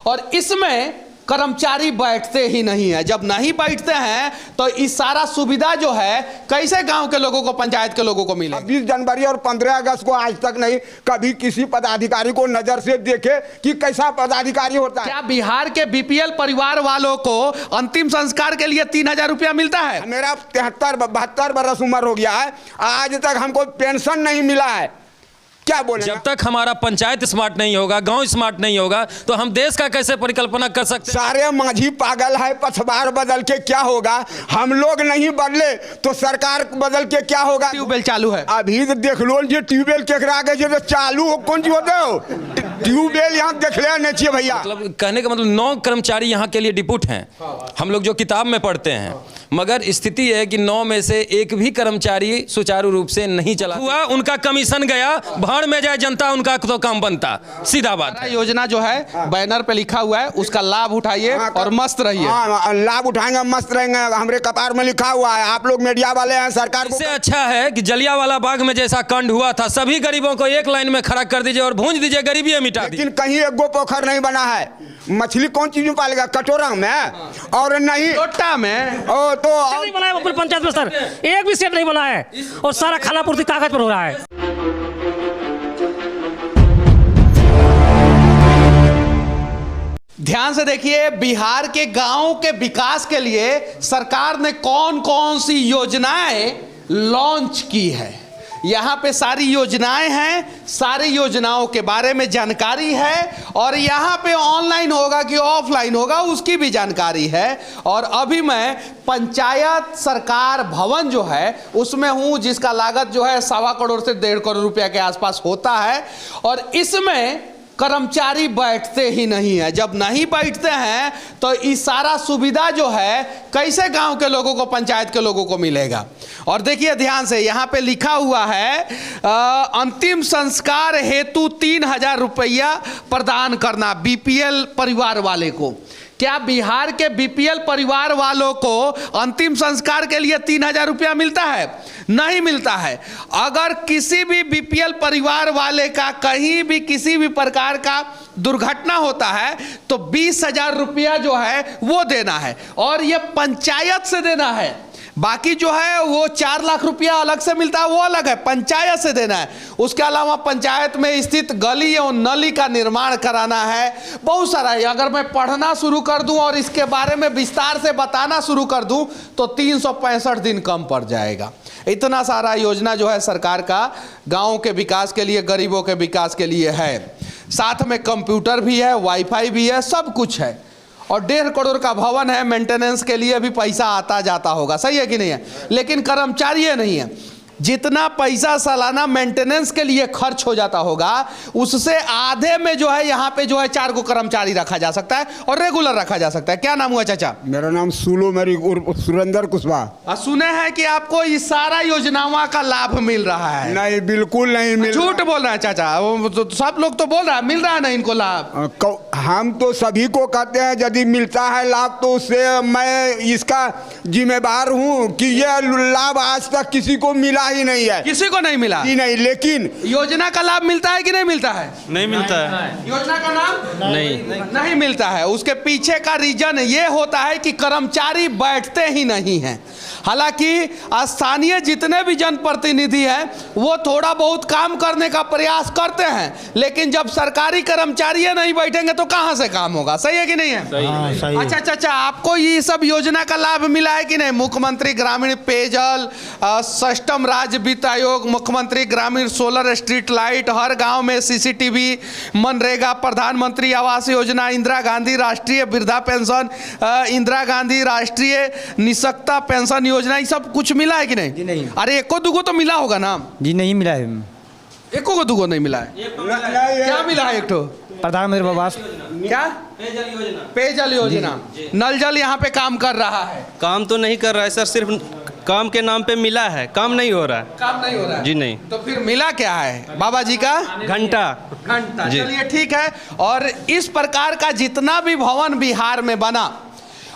और इसमें कर्मचारी बैठते ही नहीं है। जब नहीं बैठते हैं तो इस सारा सुविधा जो है कैसे गांव के लोगों को, पंचायत के लोगों को मिले। 20 जनवरी और 15 अगस्त को आज तक नहीं कभी किसी पदाधिकारी को नजर से देखे कि कैसा पदाधिकारी होता है। क्या बिहार के बीपीएल परिवार वालों को अंतिम संस्कार के लिए 3000 रुपया मिलता है? मेरा 73-72 बरस उम्र हो गया है, आज तक हमको पेंशन नहीं मिला है। क्या बोले? जब तक हमारा पंचायत स्मार्ट नहीं होगा, गांव स्मार्ट नहीं होगा, तो हम देश का कैसे परिकल्पना कर सकते? सारे माझी पागल है, पछवार बदल के क्या होगा? हम लोग नहीं बदले तो सरकार बदल के क्या होगा? ट्यूबवेल चालू है अभी तो देख लो जी, ट्यूबवेल केकरा के जो चालू हो कौन सी होते हो? ट्यूबवेल यहाँ देख ले नहीं चाहिए भैया। मतलब कहने का मतलब 9 कर्मचारी यहाँ के लिए डिप्यूट हैं। हम लोग जो किताब में पढ़ते हैं, मगर स्थिति है कि 9 में से एक भी कर्मचारी सुचारू रूप से नहीं चला हुआ। उनका कमीशन गया, भाड़ में जाए जनता, उनका तो काम बनता। सीधा बात। योजना जो है बैनर पे लिखा हुआ है, उसका लाभ उठाइए और मस्त रहिए। लाभ उठाएंगे, मस्त रहेंगे। हमारे कपार में लिखा हुआ है, आप लोग मीडिया वाले हैं, सरकार इससे अच्छा है कि जलियांवाला बाग में जैसा कांड हुआ था, सभी गरीबों को एक लाइन में खड़ा कर दीजिए और भूंज दीजिए, गरीबी मिटा दीजिए। लेकिन कहीं एक गो पोखर नहीं बना है। मछली कौन चीज में पालेगा? कटोरा में और नहीं लोटा में। ओ तो नहीं बना है पंचायत में सर, एक भी सेट नहीं बना है और सारा खाना पूर्ति कागज पर हो रहा है। ध्यान से देखिए, बिहार के गांवों के विकास के लिए सरकार ने कौन कौन सी योजनाएं लॉन्च की है। यहाँ पे सारी योजनाएं हैं, सारी योजनाओं के बारे में जानकारी है और यहाँ पे ऑनलाइन होगा कि ऑफलाइन होगा उसकी भी जानकारी है। और अभी मैं पंचायत सरकार भवन जो है उसमें हूँ, जिसका लागत जो है 1.25 करोड़ से 1.5 करोड़ रुपया के आसपास होता है और इसमें कर्मचारी बैठते ही नहीं है। जब नहीं बैठते हैं तो इस सारा सुविधा जो है कैसे गांव के लोगों को, पंचायत के लोगों को मिलेगा। और देखिए ध्यान से, यहाँ पे लिखा हुआ है अंतिम संस्कार हेतु 3000 रुपया प्रदान करना बीपीएल परिवार वाले को। क्या बिहार के बीपीएल परिवार वालों को अंतिम संस्कार के लिए 3000 रुपया मिलता है? नहीं मिलता है। अगर किसी भी बीपीएल परिवार वाले का कहीं भी किसी भी प्रकार का दुर्घटना होता है तो 20,000 रुपया जो है वो देना है और ये पंचायत से देना है। बाकी जो है वो 4 लाख रुपया अलग से मिलता है, वो अलग है, पंचायत से देना है। उसके अलावा पंचायत में स्थित गली और नली का निर्माण कराना है, बहुत सारा है। अगर मैं पढ़ना शुरू कर दूं और इसके बारे में विस्तार से बताना शुरू कर दूं तो 365 दिन कम पड़ जाएगा। इतना सारा योजना जो है सरकार का गाँव के विकास के लिए, गरीबों के विकास के लिए है। साथ में कंप्यूटर भी है, वाईफाई भी है, सब कुछ है और 1.5 करोड़ का भवन है। मेंटेनेंस के लिए भी पैसा आता जाता होगा, सही है कि नहीं है? लेकिन कर्मचारी नहीं है। जितना पैसा सालाना मेंटेनेंस के लिए खर्च हो जाता होगा उससे आधे में जो है यहाँ पे जो है 4 को कर्मचारी रखा जा सकता है और रेगुलर रखा जा सकता है। क्या नाम हुआ चाचा? मेरा नाम सुलो मेरी सुरेंद्र कुशवाहा। सुने हैं कि आपको इस सारा योजनाओं का लाभ मिल रहा है? नहीं, बिल्कुल नहीं मिल। झूठ बोल रहा है चाचा, सब लोग तो बोल रहा है मिल रहा है ना इनको लाभ। हम तो सभी को कहते हैं यदि मिलता है लाभ तो उससे मैं इसका जिम्मेदार हूँ कि यह लाभ आज तक किसी को मिला ही नहीं है। किसी को नहीं मिला? जी नहीं। लेकिन योजना का लाभ मिलता है कि नहीं मिलता है? नहीं मिलता है। योजना का नाम नहीं मिलता है। उसके पीछे का रीजन ये होता है कि कर्मचारी बैठते ही नहीं हैं। हालांकि स्थानीय जितने भी जनप्रतिनिधि हैं वो थोड़ा बहुत काम करने का प्रयास करते हैं, लेकिन जब सरकारी कर्मचारी नहीं बैठेंगे तो कहां से काम होगा? सही है कि नहीं है? सही। अच्छा चाचा, आपको ये सब योजना का लाभ मिला है कि नहीं? मुख्यमंत्री ग्रामीण पेयजल, सष्टम राज्य वित्त आयोग, मुख्यमंत्री ग्रामीण सोलर स्ट्रीट लाइट, हर गांव में सीसीटीवी, मनरेगा, प्रधानमंत्री आवास योजना, इंदिरा गांधी राष्ट्रीय वृद्धा पेंशन, इंदिरा गांधी राष्ट्रीय निःशक्ता पेंशन योजना, ये सब कुछ मिला है कि नहीं? जी नहीं। अरे एको दुगो तो मिला होगा ना? जी नहीं मिला है। एको को दुगो नहीं मिला है? क्या मिला है? एक ठो प्रधानमंत्री आवास, क्या पेयजल योजना, नल जल यहाँ पे काम कर रहा है? काम तो नहीं कर रहा है सर, सिर्फ काम के नाम पे मिला है, काम नहीं हो रहा है। काम नहीं हो रहा है जी नहीं। तो फिर मिला क्या है? बाबा जी का घंटा। चलिए ठीक है। और इस प्रकार का जितना भी भवन बिहार में बना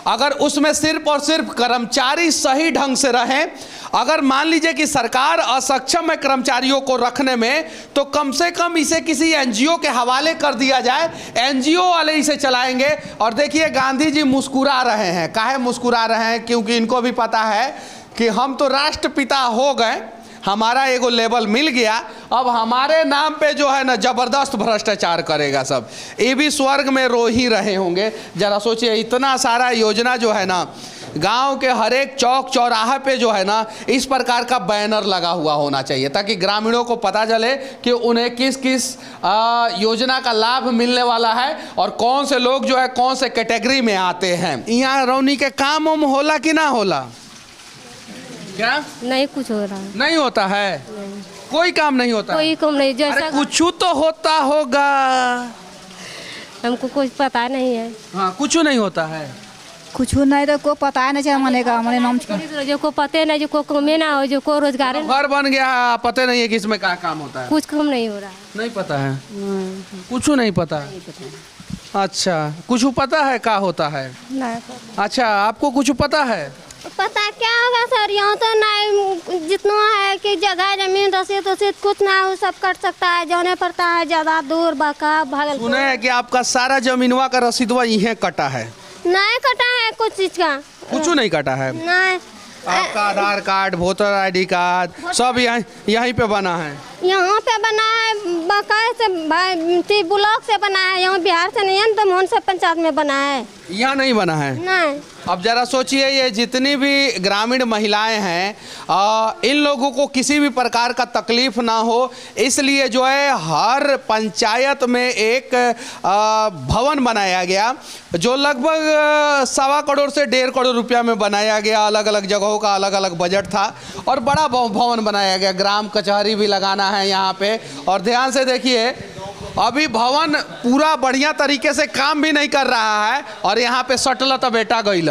अगर उसमें सिर्फ और सिर्फ कर्मचारी सही ढंग से रहें, अगर मान लीजिए कि सरकार असक्षम है कर्मचारियों को रखने में, तो कम से कम इसे किसी एनजीओ के हवाले कर दिया जाए, एनजीओ वाले इसे चलाएंगे। और देखिए गांधी जी मुस्कुरा रहे हैं। काहे मुस्कुरा रहे हैं? क्योंकि इनको भी पता है कि हम तो राष्ट्रपिता हो गए, हमारा एगो लेवल मिल गया, अब हमारे नाम पे जो है ना जबरदस्त भ्रष्टाचार करेगा सब, ये भी स्वर्ग में रो ही रहे होंगे। जरा सोचिए, इतना सारा योजना जो है ना, गांव के हर एक चौक चौराहे पे जो है ना इस प्रकार का बैनर लगा हुआ होना चाहिए, ताकि ग्रामीणों को पता चले कि उन्हें किस किस योजना का लाभ मिलने वाला है और कौन से लोग जो है कौन से कैटेगरी में आते हैं। यहाँ रौनी के काम उम होला कि ना होला? क्या नहीं कुछ हो रहा है? नहीं होता है, कोई काम नहीं होता? कोई काम नहीं, जैसा कुछ तो होता होगा। हमको कुछ पता नहीं है। हाँ, कुछ नहीं होता है। कुछ नहीं तो को पता नहीं चल मने का हमारे नाम जो को पते नहीं, जो को कमे ना हो, जो को रोजगार घर बन गया, पता नहीं है कि इसमें क्या काम होता है। कुछ काम नहीं हो रहा है। नहीं पता है, कुछ नहीं पता। अच्छा, कुछ पता है क्या होता है? नहीं अच्छा, आपको कुछ पता है? पता क्या होगा सर, यहाँ तो नहीं, जितना है कि जगह जमीन रसीद कुछ ना हो, सब कट सकता है, जाने पड़ता है ज़्यादा दूर, बाका भागलपुर। सुने हैं कि आपका सारा जमीनवा का रसीदवा यहीं कटा है? नहीं कटा है कुछ चीज का, कुछ नहीं कटा है। नहीं। आपका आधार कार्ड, वोटर आईडी कार्ड सब यहीं पे बना है? यहाँ पे बना है बकाए से, ब्लॉक से बना है, यहाँ बिहार से नहीं है, तो मोहन से पंचायत में बना है। यहाँ नहीं बना है? नहीं। अब जरा सोचिए, ये जितनी भी ग्रामीण महिलाएं हैं, इन लोगों को किसी भी प्रकार का तकलीफ ना हो, इसलिए जो है हर पंचायत में एक भवन बनाया गया, जो लगभग 1.25 करोड़ से 1.5 करोड़ रुपया में बनाया गया। अलग अलग जगहों का अलग अलग बजट था और बड़ा भवन बनाया गया। ग्राम कचहरी भी लगाना है यहाँ पे। और ध्यान से देखिए, अभी भवन पूरा बढ़िया तरीके से काम भी नहीं कर रहा है और यहाँ पे सटल तो बेटा गईल।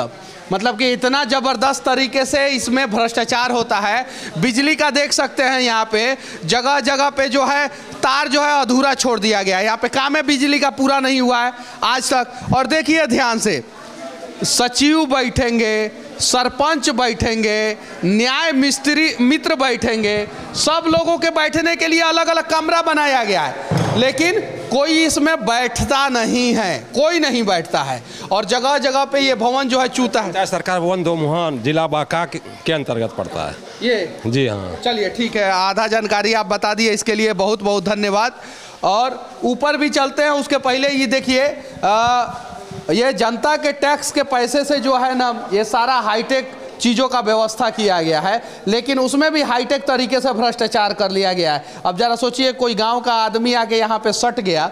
मतलब कि इतना ज़बरदस्त तरीके से इसमें भ्रष्टाचार होता है। बिजली का देख सकते हैं, यहाँ पे जगह जगह पे जो है तार जो है अधूरा छोड़ दिया गया है। यहाँ पे काम है बिजली का पूरा नहीं हुआ है आज तक। और देखिए ध्यान से, सचिव बैठेंगे, सरपंच बैठेंगे, न्याय मित्र बैठेंगे, सब लोगों के बैठने के लिए अलग अलग कमरा बनाया गया है, लेकिन कोई इसमें बैठता नहीं है, कोई नहीं बैठता है। और जगह जगह पे ये भवन जो है चूता है। सरकार भवन दोमुहान जिला बांका के अंतर्गत पड़ता है ये? जी हाँ। चलिए ठीक है, आधा जानकारी आप बता दिए, इसके लिए बहुत बहुत धन्यवाद। और ऊपर भी चलते हैं, उसके पहले ये देखिए, ये जनता के टैक्स के पैसे से जो है ना ये सारा हाईटेक चीज़ों का व्यवस्था किया गया है, लेकिन उसमें भी हाईटेक तरीके से भ्रष्टाचार कर लिया गया है। अब जरा सोचिए, कोई गांव का आदमी आके यहाँ पे सट गया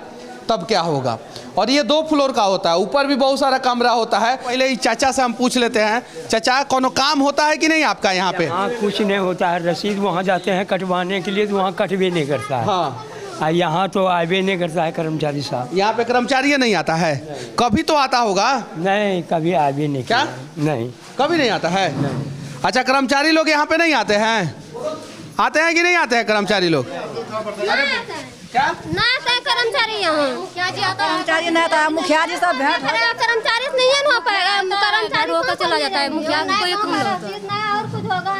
तब क्या होगा। और ये 2 फ्लोर का होता है, ऊपर भी बहुत सारा कमरा होता है। पहले ही चाचा से हम पूछ लेते हैं। चाचा, कोनो काम होता है कि नहीं आपका यहाँ पे? हाँ, कुछ नहीं होता है। रसीद वहाँ जाते हैं कटवाने के लिए, तो वहाँ कट भी नहीं करता है। हाँ, यहाँ तो आवे नहीं करता है कर्मचारी साहब। यहाँ पे कर्मचारी नहीं आता है? कभी तो आता होगा? नहीं, कभी आवे नहीं। क्या? नहीं, कभी नहीं आता है? नहीं। अच्छा, कर्मचारी लोग यहाँ पे नहीं आते हैं? आते हैं कि नहीं आते हैं कर्मचारी लोग? क्या ना आता है कर्मचारी यहाँ? क्या जी आता है? कर्मचारी नहीं आता, मुखिया जी सब भेंट कर्मचारी से नहीं हो पाएगा, कर्मचारी रोका चला जाता है, मुखिया को कोई काम नहीं होता। और कुछ होगा?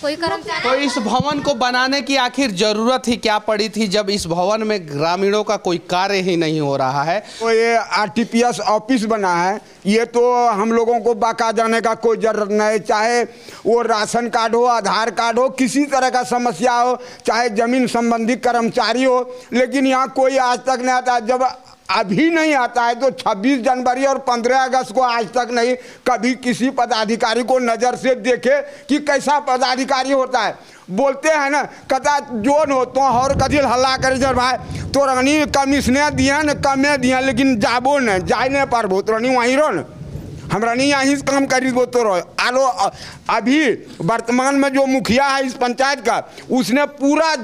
कोई कर्मचारी। तो इस भवन को बनाने की आखिर जरूरत ही क्या पड़ी थी, जब इस भवन में ग्रामीणों का कोई कार्य ही नहीं हो रहा है? तो ये आरटीपीएस ऑफिस बना है, ये तो हम लोगों को बाका जाने का कोई जरूरत नहीं। चाहे वो राशन कार्ड हो, आधार कार्ड हो, किसी तरह का समस्या हो, चाहे जमीन संबंधी कर्मचारी हो, लेकिन यहाँ कोई आज तक नहीं आता। जब अभी नहीं आता है तो 26 जनवरी और 15 अगस्त को आज तक नहीं कभी किसी पदाधिकारी को नज़र से देखे कि कैसा पदाधिकारी होता है। बोलते हैं ना, कदा जोन हो तो और कभी हल्ला कर जर भाई तो रनी कमिश्नर दिया न कमे दिया, लेकिन जाबो न जाए न पर भूत रनी वहीं रो न हमरा नहीं यहीं से काम करी वो तो रहो आलो। अभी वर्तमान में जो मुखिया है इस पंचायत का, उसने पूरा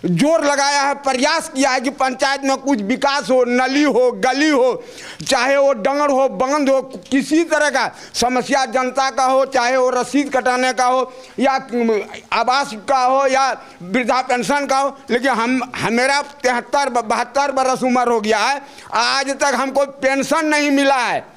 जोर लगाया है, प्रयास किया है कि पंचायत में कुछ विकास हो, नली हो, गली हो, चाहे वो डंगर हो, बंद हो, किसी तरह का समस्या जनता का हो, चाहे वो रसीद कटाने का हो या आवास का हो या वृद्धा पेंशन का हो। लेकिन मेरा 73-72 बरस उम्र हो गया है, आज तक हमको पेंशन नहीं मिला है।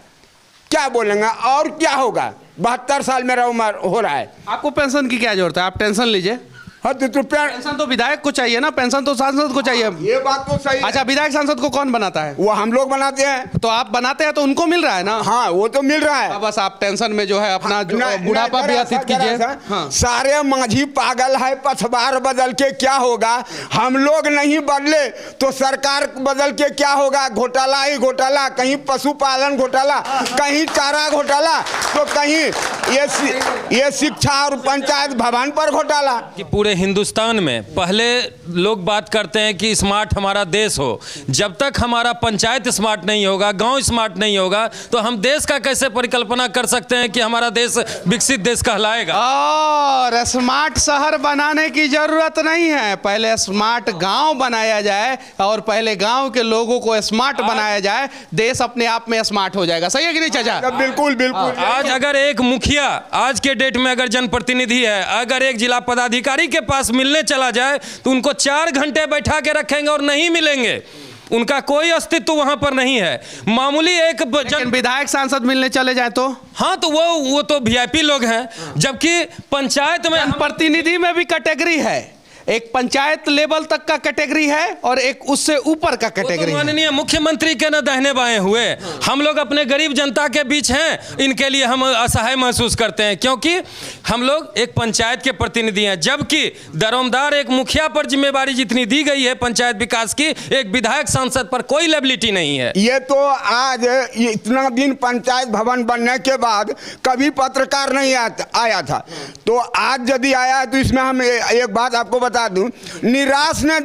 क्या बोलेंगे और क्या होगा। 72 साल मेरा उम्र हो रहा है। आपको पेंशन की क्या जरूरत है, आप टेंशन लीजिए। हाँ तो पेंशन तो विधायक को चाहिए ना, पेंशन तो सांसद को चाहिए। ये बात तो सही है। अच्छा, विधायक सांसद को कौन बनाता है? वो हम लोग बनाते हैं। तो आप बनाते हैं तो उनको मिल रहा है ना। हाँ वो तो मिल रहा है। बस आप टेंशन में जो है अपना जो बुढ़ापा व्यतीत कीजिए। हाँ। सारे माझी पागल है, पछवार बदल के क्या होगा। हम लोग नहीं बदले तो सरकार बदल के क्या होगा। घोटाला ही घोटाला, कहीं पशुपालन घोटाला, कहीं चारा घोटाला, तो कहीं ये शिक्षा और पंचायत भवन पर घोटाला। कि पूरे हिंदुस्तान में पहले लोग बात करते हैं कि स्मार्ट हमारा देश हो। जब तक हमारा पंचायत स्मार्ट नहीं होगा, गांव स्मार्ट नहीं होगा, तो हम देश का कैसे परिकल्पना कर सकते हैं कि हमारा देश विकसित देश कहलाएगा। और स्मार्ट शहर बनाने की जरूरत नहीं है, पहले स्मार्ट गांव बनाया जाए और पहले गांव के लोगों को स्मार्ट बनाया जाए, देश अपने आप में स्मार्ट हो जाएगा। सही है कि नहीं चाचा? बिल्कुल बिल्कुल। आज अगर एक मुखिया आज के डेट में अगर जनप्रतिनिधि है, अगर एक जिला पदाधिकारी के पास मिलने चला जाए तो उनको 4 घंटे बैठा के रखेंगे और नहीं मिलेंगे। उनका कोई अस्तित्व वहां पर नहीं है। मामूली एक विधायक सांसद मिलने चले जाए तो हाँ, तो वो तो वीआईपी लोग हैं। जबकि पंचायत में प्रतिनिधि में भी कैटेगरी है, एक पंचायत लेवल तक का कैटेगरी है और एक उससे ऊपर का कैटेगरी। तो माननीय मुख्यमंत्री के न दाहिने बाएं हुए, हम लोग अपने गरीब जनता के बीच हैं। इनके लिए हम असहाय महसूस करते हैं, क्योंकि हम लोग एक पंचायत के प्रतिनिधि हैं। जबकि दरोमदार एक मुखिया पर जिम्मेवारी जितनी दी गई है पंचायत विकास की, एक विधायक सांसद पर कोई लेबिलिटी नहीं है। ये तो आज इतना दिन पंचायत भवन बनने के बाद कभी पत्रकार नहीं आया था, तो आज यदि आया तो इसमें हम एक बात आपको बता दूं, निराश ने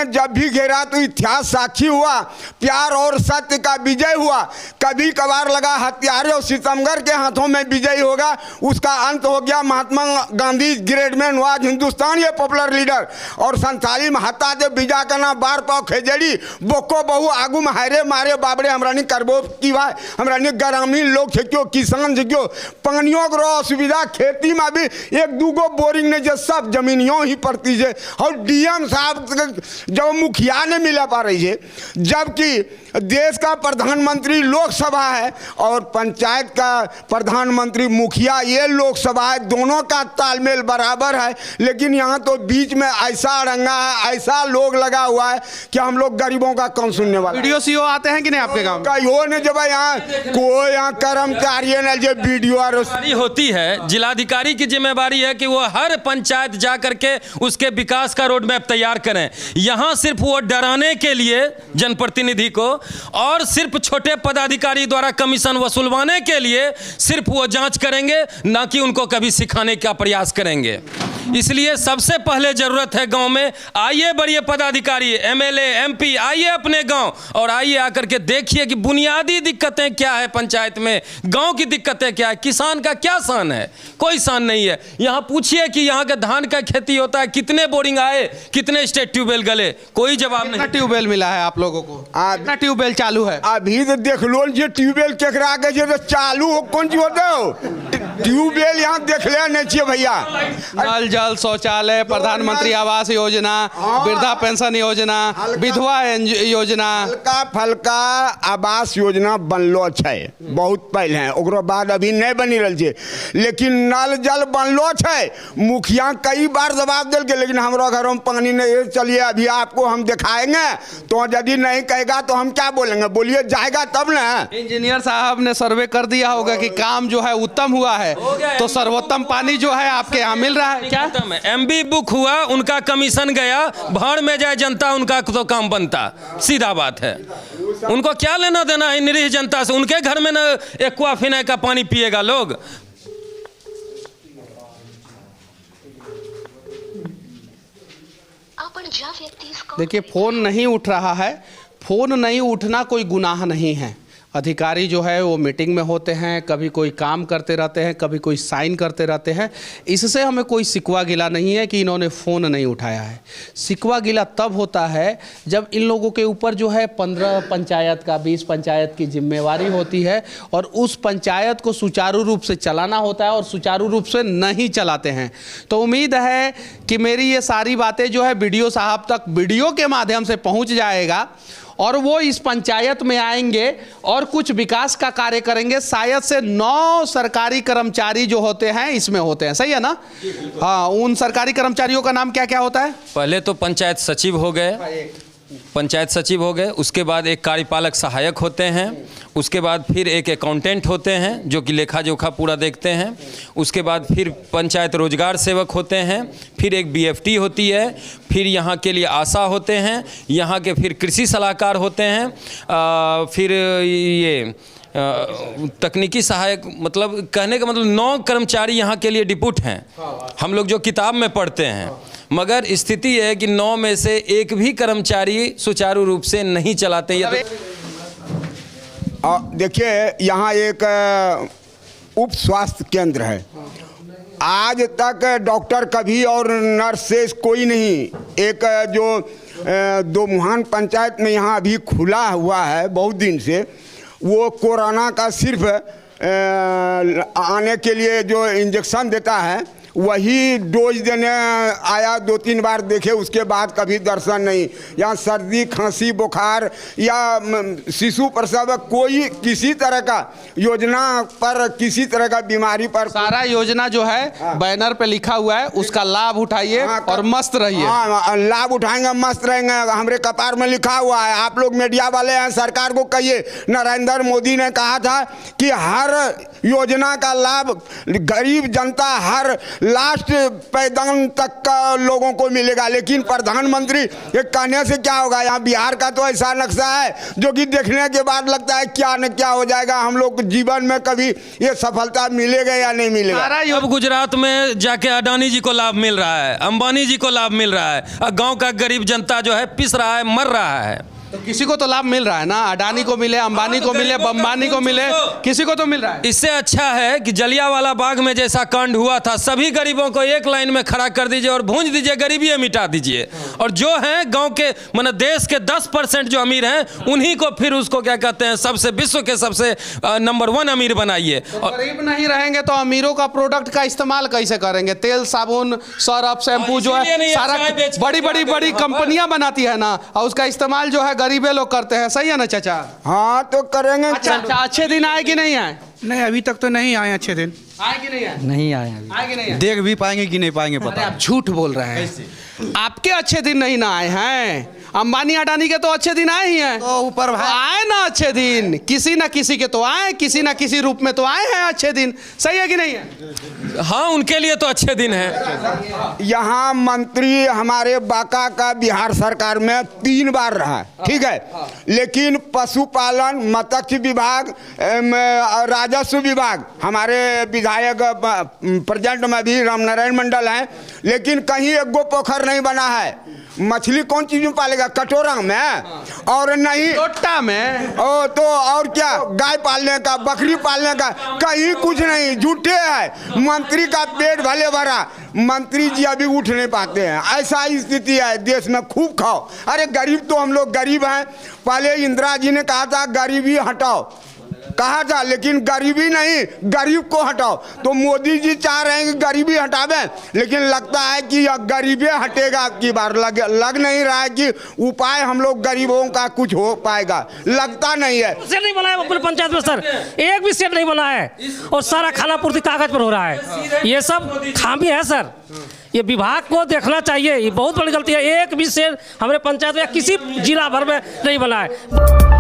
जब भी घेरा तो इतिहास साक्षी हुआ, प्यार और सत्य का विजय हुआ। कभी कभार लगा हत्यारे और सितमगर के हाथों में विजय होगा, उसका अंत हो गया। Mahatma Gandhi great man was Hindustan ये पॉपुलर लीडर, और संताली में हत्या दे बीजा का ना बार पाव खेजड़ी बोको बहु आगू में हायरे मारे बाबड़े हमरानी करबो की भाई हमरानी ग्रामीण लोग छे क्यों, किसान छे क्यों, पानियों को असुविधा, खेती में भी 1-2 बोरिंग ने जो सब जमीनियों ही पड़ती है। और डीएम साहब जब मुखिया ने मिला पा रही है, जबकि देश का प्रधानमंत्री लोकसभा है और पंचायत का प्रधानमंत्री मुखिया ये लोकसभा है, दोनों का तालमेल बराबर है। लेकिन यहाँ तो बीच में ऐसा अड़ंगा है, ऐसा लोग लगा हुआ है कि हम लोग गरीबों का कौन सुनने वाला। वीडियो सीओ आते हैं कि नहीं आपके गांव में? यो ने जब यहाँ कोई यहाँ कर्मचारी ने जो वीडियो होती है, जिलाधिकारी की जिम्मेवारी है कि वो हर पंचायत जा करके उसके विकास का रोड मैप तैयार करें। यहाँ सिर्फ वो डराने के लिए जनप्रतिनिधि को और सिर्फ छोटे पदाधिकारी द्वारा कमीशन वसूलवाने के लिए सिर्फ वो जांच करेंगे, ना कि उनको कभी सिखाने का प्रयास करेंगे। इसलिए सबसे पहले जरूरत है गांव में आइए, बड़े पदाधिकारी, एमएलए, एमपी आइए अपने गांव और आइए आकर के देखिए कि बुनियादी दिक्कतें क्या है पंचायत में, गांव की दिक्कतें क्या है, किसान का क्या शान है, कोई शान नहीं है। यहाँ पूछिए कि यहाँ का धान का खेती होता है, कितने बोरिंग आए, कितने स्टेट ट्यूबवेल गले, कोई जवाब नहीं। ट्यूबवेल मिला है आप लोगों को? कितना ट्यूबवेल चालू है अभी? तो देख लो ये ट्यूबवेल केकरा के जो चालू हो, कौन चीज होता हो ट्यूबवेल यहाँ देख ले नहीं चाहिए भैया। नल जल शौचालय, प्रधानमंत्री आवास योजना, वृद्धा पेंशन योजना, विधवा योजना, हल्का फल्का आवास योजना बनलो छे बहुत पहले, ओकरो बाद अभी नहीं बनी रही है। लेकिन नल जल बनलो छे, मुखिया कई बार जवाब दिल के, लेकिन हमारे घरों में पानी नहीं। चलिए अभी आपको हम दिखाएंगे, तो यदि नहीं कहेगा तो हम क्या बोलेंगे? बोलिए जाएगा तब ना। इंजीनियर साहब ने सर्वे कर दिया होगा कि काम जो है उत्तम हुआ है, तो सर्वोत्तम पानी जो है आपके यहाँ मिल रहा है क्या? एमबी बुक हुआ, उनका कमीशन गया, भाड़ में जाए जनता, उनका तो काम बनता। सीधा बात है, उनको क्या लेना देना है निरीह जनता से? उनके घर में ना एक्वाफिना का पानी पिएगा लोग। देखिए, फोन नहीं उठ रहा है। फोन नहीं उठना कोई गुनाह नहीं है। अधिकारी जो है वो मीटिंग में होते हैं, कभी कोई काम करते रहते हैं, कभी कोई साइन करते रहते हैं। इससे हमें कोई शिकवा गिला नहीं है कि इन्होंने फ़ोन नहीं उठाया है। शिकवा गिला तब होता है जब इन लोगों के ऊपर जो है 15 पंचायत का 20 पंचायत की जिम्मेवारी होती है और उस पंचायत को सुचारू रूप से चलाना होता है और सुचारू रूप से नहीं चलाते हैं। तो उम्मीद है कि मेरी ये सारी बातें जो है वीडियो साहब तक वीडियो के माध्यम से पहुँच जाएगा और वो इस पंचायत में आएंगे और कुछ विकास का कार्य करेंगे। शायद से 9 सरकारी कर्मचारी जो होते हैं इसमें होते हैं, सही है ना? हाँ, उन सरकारी कर्मचारियों का नाम क्या क्या होता है? पहले तो पंचायत सचिव हो गए, उसके बाद एक कार्यपालक सहायक होते हैं, उसके बाद फिर एक अकाउंटेंट होते हैं जो कि लेखा जोखा पूरा देखते हैं, उसके बाद फिर पंचायत रोजगार सेवक होते हैं, फिर एक BFT होती है, फिर यहाँ के लिए आशा होते हैं, यहाँ के फिर कृषि सलाहकार होते हैं, फिर ये तकनीकी सहायक, मतलब कहने का मतलब 9 कर्मचारी यहाँ के लिए डिप्यूट हैं। हम लोग जो किताब में पढ़ते हैं, मगर स्थिति है कि 9 में से एक भी कर्मचारी सुचारू रूप से नहीं चलाते। ये तो देखिए, यहाँ एक उप स्वास्थ्य केंद्र है। आज तक डॉक्टर कभी और नर्सेस कोई नहीं। एक जो दोमुहान पंचायत में यहाँ अभी खुला हुआ है बहुत दिन से, वो कोरोना का सिर्फ आने के लिए जो इंजेक्शन देता है वही डोज देने आया, 2-3 बार देखे, उसके बाद कभी दर्शन नहीं। यहाँ सर्दी खांसी बुखार या शिशु प्रसव कोई किसी तरह का योजना पर, किसी तरह का बीमारी पर, सारा योजना जो है बैनर पे लिखा हुआ है, उसका लाभ उठाइए और मस्त रहिए। हाँ, लाभ उठाएंगे, मस्त रहेंगे। हमारे कपार में लिखा हुआ है। आप लोग मीडिया वाले हैं, सरकार को कहिए, नरेंद्र मोदी ने कहा था कि हर योजना का लाभ गरीब जनता हर लास्ट पैदान तक का लोगों को मिलेगा। लेकिन प्रधानमंत्री ये कहने से क्या होगा? यहाँ बिहार का तो ऐसा नक्शा है जो कि देखने के बाद लगता है क्या न क्या हो जाएगा। हम लोग जीवन में कभी ये सफलता मिलेगा या नहीं मिलेगा। अब गुजरात में जाके अडानी जी को लाभ मिल रहा है, अंबानी जी को लाभ मिल रहा है, और गांव का गरीब जनता जो है पिस रहा है, मर रहा है। तो किसी को तो लाभ मिल रहा है ना, अडानी को मिले, अंबानी को मिले, बम्बानी को मिले, किसी को तो मिल रहा है। इससे अच्छा है कि जलियांवाला बाग में जैसा कांड हुआ था, सभी गरीबों को एक लाइन में खड़ा कर दीजिए और भूंज दीजिए, गरीबी मिटा दीजिए। और जो हैं गांव के, मतलब देश के 10% जो अमीर हैं, उन्हीं को फिर उसको क्या कहते हैं, सबसे विश्व के सबसे नंबर 1 अमीर बनाइए। और गरीब नहीं रहेंगे तो अमीरों का प्रोडक्ट का इस्तेमाल कैसे करेंगे? तेल, साबुन, सर्फ, शैम्पू जो है सारा बड़ी कंपनियां बनाती है ना, और उसका इस्तेमाल जो है गरीबे लोग करते हैं, सही है ना चाचा? हाँ, तो करेंगे। अच्छा, अच्छे दिन आए कि नहीं आए? नहीं, अभी तक तो नहीं आए अच्छे दिन। आए कि नहीं आए? नहीं आए अभी। आए कि नहीं आए? देख भी पाएंगे कि नहीं पाएंगे पता। आप झूठ बोल रहे हैं। आपके अच्छे दिन नहीं ना आए हैं, अंबानी अडानी के तो अच्छे दिन आए ही हैं। तो ऊपर भाई आए ना अच्छे दिन, किसी ना किसी के तो आए, किसी ना किसी रूप में तो आए हैं अच्छे दिन, सही है कि नहीं है? हाँ, उनके लिए तो अच्छे दिन है। यहाँ मंत्री हमारे बांका का बिहार सरकार में 3 बार रहा, ठीक है, लेकिन पशुपालन, मत्स्य विभाग, राजस्व विभाग, हमारे विधायक प्रेजेंट में भी रामनारायण मंडल हैं, लेकिन कहीं एक गो पोखर नहीं बना है। मछली कौन चीज में पालेगा? कटोरा में, और नहीं लोटा में। ओ तो और क्या, गाय पालने का, बकरी पालने का, कहीं कुछ नहीं, झूठे है। मंत्री का पेट भले भरा, मंत्री जी अभी उठ नहीं पाते हैं। ऐसा स्थिति है देश में। खूब खाओ। अरे गरीब तो हम लोग गरीब हैं। पहले इंदिरा जी ने कहा था गरीबी हटाओ, कहा था, लेकिन गरीबी नहीं, गरीब को हटाओ। तो मोदी जी चाह रहे हैं कि गरीबी हटावें, लेकिन लगता है कि गरीबी हटेगा की बार। लग नहीं रहा है कि उपाय हम लोग गरीबों का कुछ हो पाएगा, लगता नहीं है। सेट नहीं बना है अपने पंचायत में सर, एक भी सेट नहीं बना है, और सारा खाना पूर्ति कागज पर हो रहा है। ये सब खामी है सर, ये विभाग को देखना चाहिए। ये बहुत बड़ी गलती है। एक भी सेट हमारे पंचायत में किसी जिला भर में नहीं बना है।